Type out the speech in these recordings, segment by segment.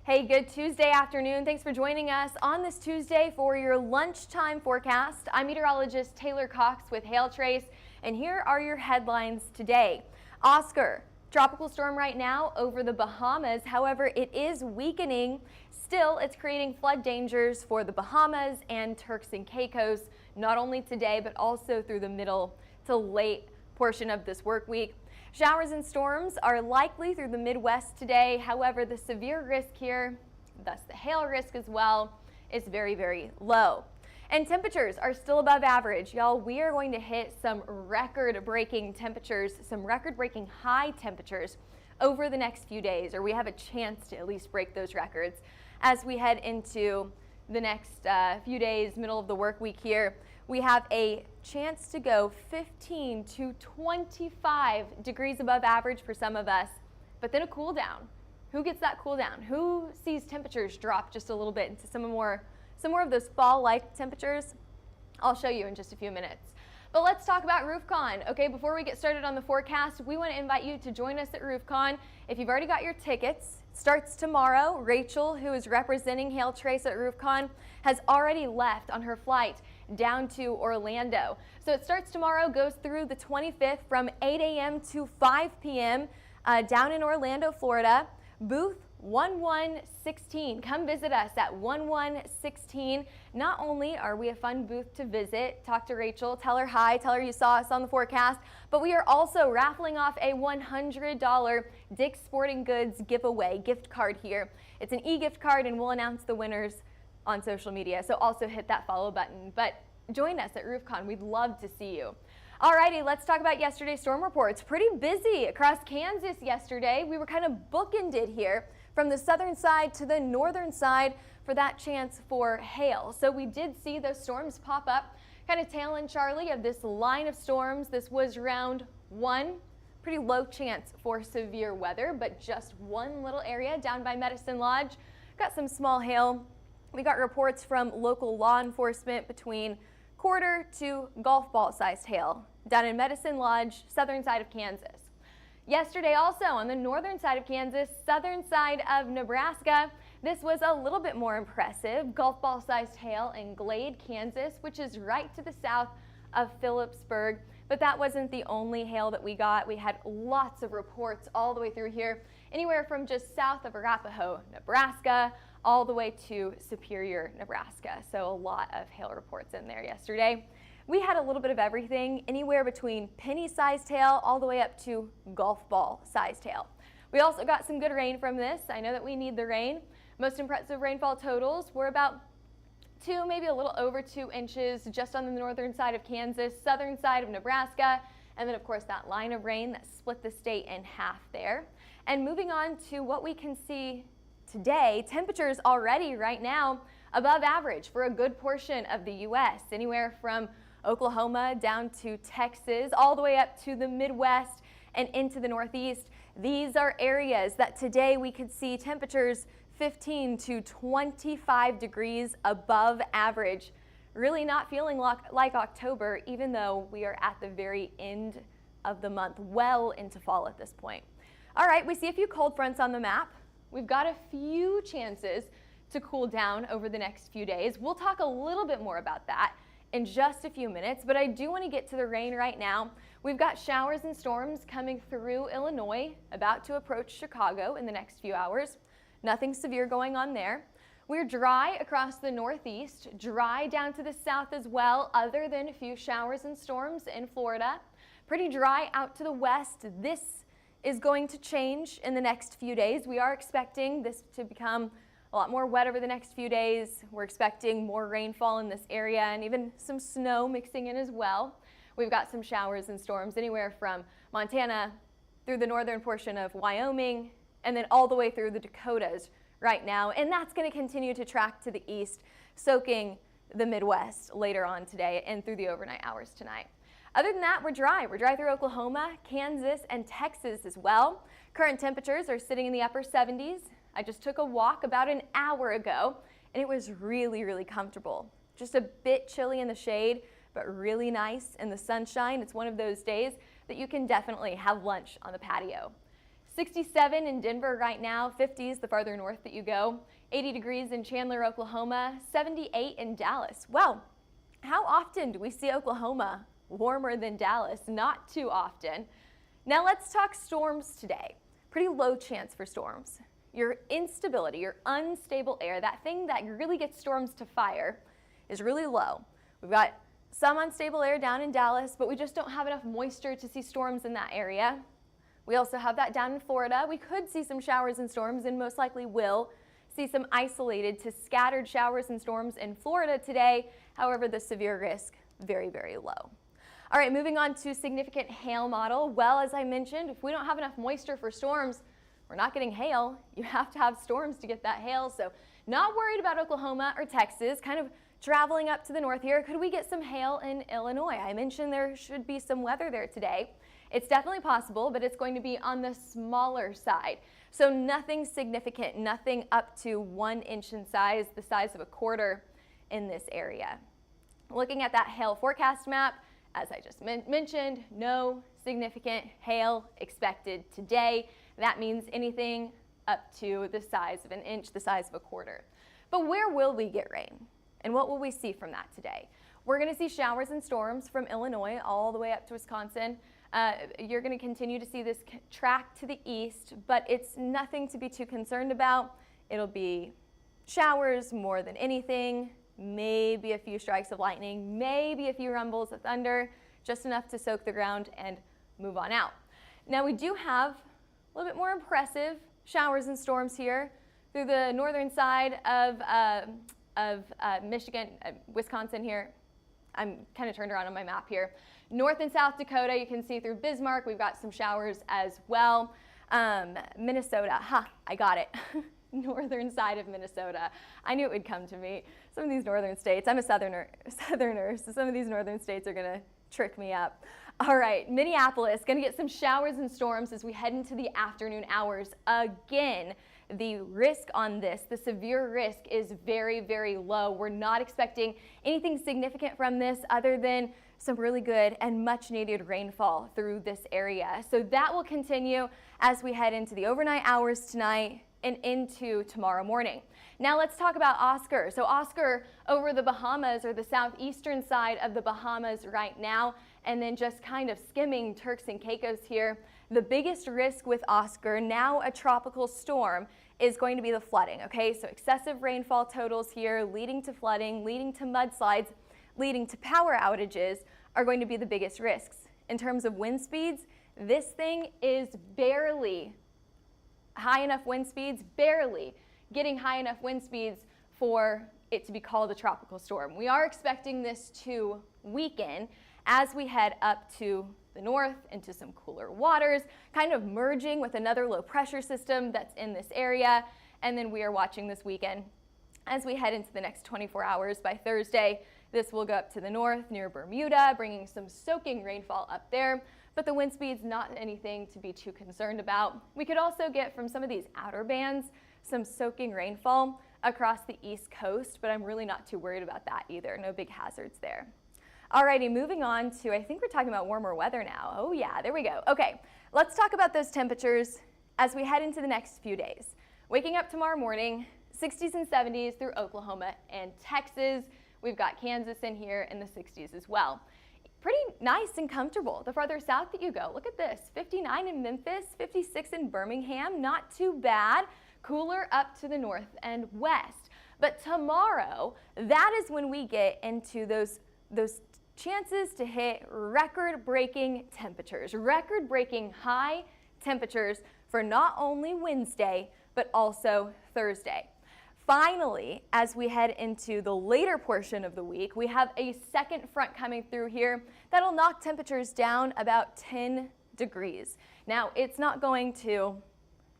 Hey, good Tuesday afternoon. Thanks for joining us on this Tuesday for your lunchtime forecast. I'm meteorologist Taylor Cox with Hail Trace, and here are your headlines today. Oscar, tropical storm right now over the Bahamas. However, it is weakening. Still, it's creating flood dangers for the Bahamas and Turks and Caicos, not only today, but also through the middle to late portion of this work week. Showers and storms are likely through the Midwest today. However, the severe risk here, thus the hail risk as well, is very, very low. And temperatures are still above average. Y'all, we are going to hit some record-breaking temperatures, some record-breaking high temperatures over the next few days, or we have a chance to at least break those records as we head into the next few days, middle of the work week here. We have a chance to go 15 to 25 degrees above average for some of us, but then a cool down. Who gets that cool down? Who sees temperatures drop just a little bit into some more of those fall-like temperatures? I'll show you in just a few minutes. But let's talk about RoofCon. Okay, before we get started on the forecast, we want to invite you to join us at RoofCon. If you've already got your tickets, it starts tomorrow. Rachel, who is representing Hail Trace at RoofCon, has already left on her flight down to Orlando. So it starts tomorrow, goes through the 25th from 8 a.m. to 5 p.m. Down in Orlando, Florida. Booth 1116. Come visit us at 1116. Not only are we a fun booth to visit, talk to Rachel, tell her hi, tell her you saw us on the forecast, but we are also raffling off a $100 Dick's Sporting Goods giveaway gift card here. It's an e-gift card, and we'll announce the winners on social media, so also hit that follow button. But join us at RoofCon. We'd love to see you. Alrighty, let's talk about yesterday's storm reports. Pretty busy across Kansas yesterday. We were kind of bookended here from the southern side to the northern side for that chance for hail. So we did see those storms pop up, kind of tail end Charlie of this line of storms. This was round one. Pretty low chance for severe weather, but just one little area down by Medicine Lodge. Got some small hail. We got reports from local law enforcement between quarter to golf ball sized hail down in Medicine Lodge, southern side of Kansas. Yesterday also on the northern side of Kansas, southern side of Nebraska, this was a little bit more impressive. Golf ball sized hail in Glade, Kansas, which is right to the south of Phillipsburg. But that wasn't the only hail that we got. We had lots of reports all the way through here, anywhere from just south of Arapahoe, Nebraska, all the way to Superior, Nebraska. So a lot of hail reports in there yesterday. We had a little bit of everything, anywhere between penny-sized hail all the way up to golf ball-sized hail. We also got some good rain from this. I know that we need the rain. Most impressive rainfall totals were about 2, maybe a little over 2 inches just on the northern side of Kansas, southern side of Nebraska, and then of course that line of rain that split the state in half there. And moving on to what we can see today, temperatures already right now above average for a good portion of the U.S., anywhere from Oklahoma down to Texas, all the way up to the Midwest and into the Northeast. These are areas that today we could see temperatures 15 to 25 degrees above average. Really not feeling like October, even though we are at the very end of the month, well into fall at this point. All right, we see a few cold fronts on the map. We've got a few chances to cool down over the next few days. We'll talk a little bit more about that in just a few minutes, but I do want to get to the rain right now. We've got showers and storms coming through Illinois, about to approach Chicago in the next few hours. Nothing severe going on there. We're dry across the Northeast, dry down to the south as well, other than a few showers and storms in Florida. Pretty dry out to the west. This is going to change in the next few days. We are expecting this to become a lot more wet over the next few days. We're expecting more rainfall in this area and even some snow mixing in as well. We've got some showers and storms anywhere from Montana through the northern portion of Wyoming and then all the way through the Dakotas right now. And that's going to continue to track to the east, soaking the Midwest later on today and through the overnight hours tonight. Other than that, we're dry. We're dry through Oklahoma, Kansas, and Texas as well. Current temperatures are sitting in the upper 70s. I just took a walk about an hour ago, and it was really, really comfortable. Just a bit chilly in the shade, but really nice in the sunshine. It's one of those days that you can definitely have lunch on the patio. 67 in Denver right now, 50s the farther north that you go, 80 degrees in Chandler, Oklahoma, 78 in Dallas. Well, how often do we see Oklahoma warmer than Dallas? Not too often. Now let's talk storms today. Pretty low chance for storms. Your instability, your unstable air, that thing that really gets storms to fire, is really low. We've got some unstable air down in Dallas, but we just don't have enough moisture to see storms in that area. We also have that down in Florida. We could see some showers and storms, and most likely will see some isolated to scattered showers and storms in Florida today. However, the severe risk, very, very low. All right, moving on to significant hail model. Well, as I mentioned, if we don't have enough moisture for storms, we're not getting hail. You have to have storms to get that hail. So not worried about Oklahoma or Texas, kind of traveling up to the north here. Could we get some hail in Illinois? I mentioned there should be some weather there today. It's definitely possible, but it's going to be on the smaller side. So nothing significant, nothing up to 1 inch in size, the size of a quarter in this area. Looking at that hail forecast map, as I just mentioned, no significant hail expected today. That means anything up to the size of 1 inch, the size of a quarter. But where will we get rain? And what will we see from that today? We're going to see showers and storms from Illinois all the way up to Wisconsin. You're going to continue to see this track to the east, but it's nothing to be too concerned about. It'll be showers more than anything, maybe a few strikes of lightning, maybe a few rumbles of thunder, just enough to soak the ground and move on out. Now we do have a little bit more impressive showers and storms here through the northern side of Michigan, Wisconsin here. I'm kind of turned around on my map here. North and South Dakota, you can see through Bismarck, we've got some showers as well. Minnesota, I got it. Northern side of Minnesota. I knew it would come to me. Some of these northern states, I'm a southerner, so some of these northern states are gonna trick me up. All right, Minneapolis, gonna get some showers and storms as we head into the afternoon hours. Again, the risk on this, the severe risk, is very, very low. We're not expecting anything significant from this other than some really good and much needed rainfall through this area. So that will continue as we head into the overnight hours tonight and into tomorrow morning. Now let's talk about Oscar. So Oscar over the Bahamas, or the southeastern side of the Bahamas right now, and then just kind of skimming Turks and Caicos here. The biggest risk with Oscar, now a tropical storm, is going to be the flooding, okay? So excessive rainfall totals here leading to flooding, leading to mudslides, leading to power outages are going to be the biggest risks. In terms of wind speeds, this thing is barely high enough wind speeds, barely getting high enough wind speeds for it to be called a tropical storm. We are expecting this to weaken as we head up to the north into some cooler waters, kind of merging with another low pressure system that's in this area. And then we are watching this weekend as we head into the next 24 hours. By Thursday, this will go up to the north near Bermuda, bringing some soaking rainfall up there. But the wind speed's not anything to be too concerned about. We could also get from some of these outer bands some soaking rainfall across the east coast, but I'm really not too worried about that either. No big hazards there. Alrighty, moving on to, I think we're talking about warmer weather now. Oh yeah, there we go. Okay, let's talk about those temperatures as we head into the next few days. Waking up tomorrow morning, 60s and 70s through Oklahoma and Texas. We've got Kansas in here in the 60s as well. Pretty nice and comfortable the farther south that you go. Look at this, 59 in Memphis, 56 in Birmingham, not too bad. Cooler up to the north and west. But tomorrow, that is when we get into those chances to hit record-breaking temperatures, record-breaking high temperatures for not only Wednesday, but also Thursday. Finally, as we head into the later portion of the week, we have a second front coming through here that'll knock temperatures down about 10 degrees. Now, it's not going to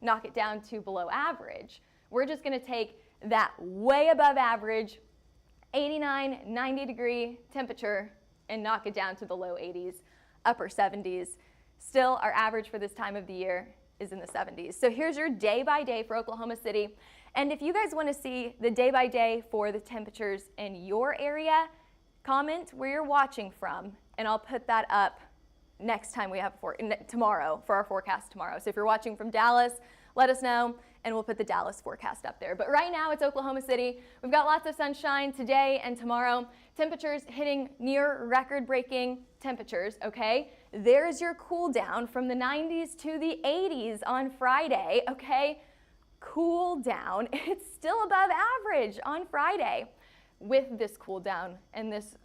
knock it down to below average. We're just going to take that way above average 89, 90 degree temperature and knock it down to the low 80s, upper 70s. Still, our average for this time of the year is in the 70s. So here's your day by day for Oklahoma City. And if you guys want to see the day by day for the temperatures in your area, comment where you're watching from, and I'll put that up next time we have tomorrow for our forecast tomorrow. So if you're watching from Dallas, let us know and we'll put the Dallas forecast up there. But right now it's Oklahoma City. We've got lots of sunshine today and tomorrow. Temperatures hitting near record-breaking temperatures, okay? There's your cool down from the 90s to the 80s on Friday, okay? Cool down. It's still above average on Friday. With this cool down and this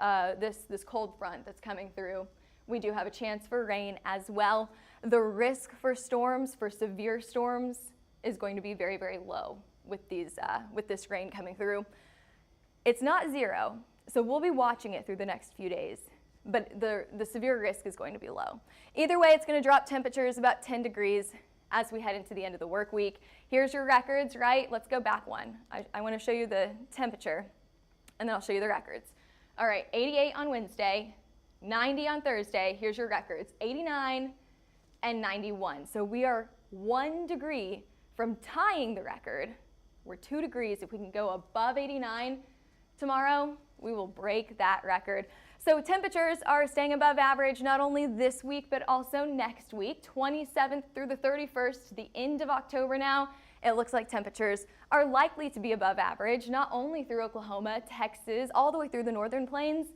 cold front that's coming through, we do have a chance for rain as well. The risk for storms, for severe storms, is going to be very, very low with this rain coming through. It's not zero, so we'll be watching it through the next few days, but the severe risk is going to be low. Either way, it's going to drop temperatures about 10 degrees as we head into the end of the work week. Here's your records, right? Let's go back one. I want to show you the temperature, and then I'll show you the records. All right, 88 on Wednesday, 90 on Thursday. Here's your records, 89 and 91. So we are 1 degree from tying the record. We're 2 degrees. If we can go above 89 tomorrow, we will break that record. So temperatures are staying above average not only this week, but also next week, 27th through the 31st, the end of October now. It looks like temperatures are likely to be above average, not only through Oklahoma, Texas, all the way through the northern plains,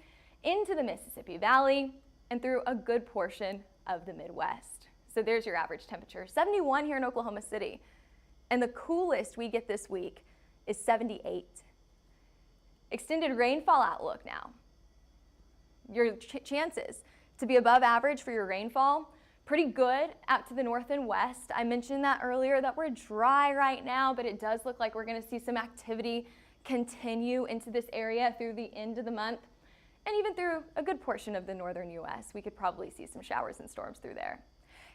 into the Mississippi Valley, and through a good portion of the Midwest. So there's your average temperature, 71 here in Oklahoma City. And the coolest we get this week is 78. Extended rainfall outlook now. Your chances to be above average for your rainfall, pretty good out to the north and west. I mentioned that earlier that we're dry right now, but it does look like we're going to see some activity continue into this area through the end of the month. And even through a good portion of the northern U.S., we could probably see some showers and storms through there.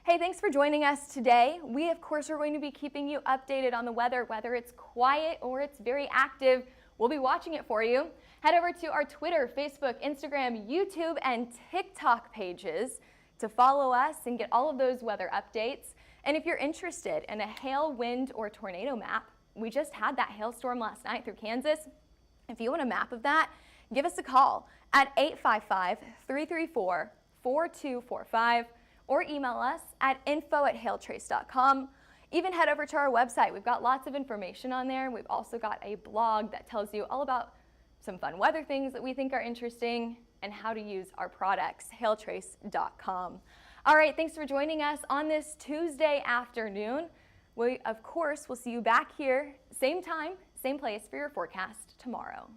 Hey, thanks for joining us today. We, of course, are going to be keeping you updated on the weather, whether it's quiet or it's very active. We'll be watching it for you. Head over to our Twitter, Facebook, Instagram, YouTube, and TikTok pages to follow us and get all of those weather updates. And if you're interested in a hail, wind, or tornado map, we just had that hailstorm last night through Kansas. If you want a map of that, give us a call at 855-334-4245 or email us at info@hailtrace.com. Even head over to our website. We've got lots of information on there. We've also got a blog that tells you all about some fun weather things that we think are interesting and how to use our products, hailtrace.com. All right, thanks for joining us on this Tuesday afternoon. We, of course, will see you back here, same time, same place for your forecast tomorrow.